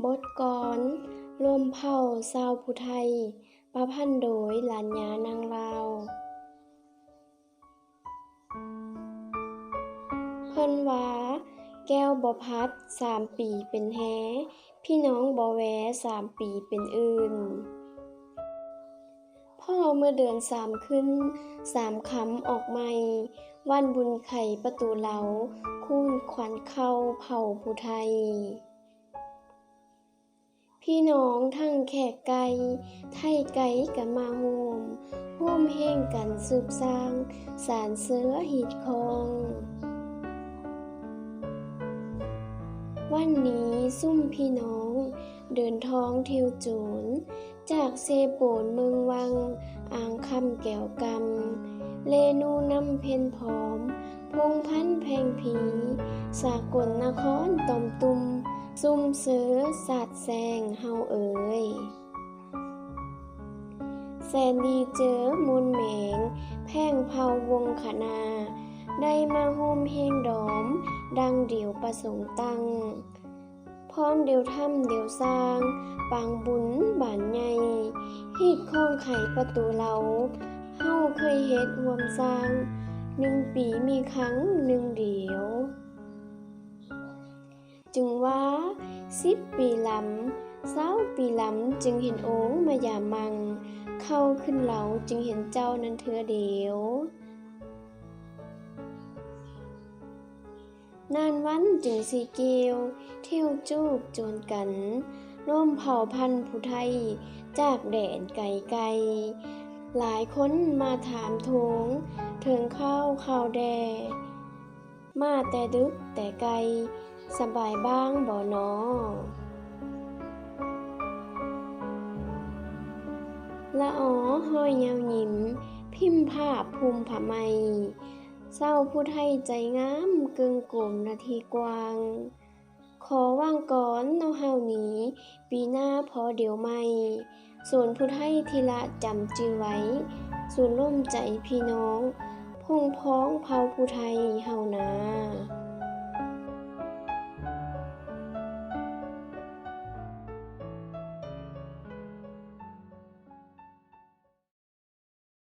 บทกลอนรวมเผ่าชาวภูไทยประพันธ์โดยหลานยานางลาวเพิ่นว่าแก้วบ่พัด3 ปีเป็นแฮพี่น้องบ่แว3 ปีเป็นอื่นพ่อเมื่อเดือน3ขึ้น3คำออกใหม่วันบุญไข่ประตูเหลาคูนขวัญเข้าเผ่าภูไทยพี่น้องทั้งแขกไกลไทยไกลกันมาร่วมแห่งกันสืบสร้างสารเสือหีดคองวันนี้ซุ่มพี่น้องเดินท้องเที่ยวโจรจากเซโปนเมืองวังอ่างคำแก้วกำเลนูน้ำเพนพร้อมพงพันแพงผีสากลนครตอมตุมซุ่มเสือสาดแซงเฮาเอ๋ยแสนดีเจอมนแหมงแพ่งเผาวงคณาได้มาโฮมเฮงดอมดังเดี่ยวประสงค์ตั้งพร้อมเดียวถ้ำเดียวสร้างปางบุญบานใหญ่ฮีดข้องไขประตูเหลาเฮาเคยเฮ็ดร่วมสร้าง1 ปีมีครั้ง1เดียวจึงว่า10 ปีลำ20 ปีลำจึงเห็นโองมายามมังเข้าขึ้นเหลาจึงเห็นเจ้านั้นเทื่อเดียวนานวันจึงสิเกี่ยวเที่ยวจูบโจรกันร่วมเผ่าพันธุ์ผู้ไทยจากแดนไกลหลายคนมาถามทวงถึงข้าวแดมาแต่ดึกแต่ไกลสบายบ้างบ่น้อละอ๋อห้อยยาวหยิมพิมพ์ภาพภูมิผาไมเศร้าผู้ไทยใจงามกึ่งกลมนาทีกวางขอว่างก่อนเนาเฮานี้ปีหน้าพอเดี๋ยวไม่ส่วนผู้ไทยทีละจำจือไว้ส่วนร่วมใจพี่น้องพงพ้องเผ่าผู้ไทยเฮานา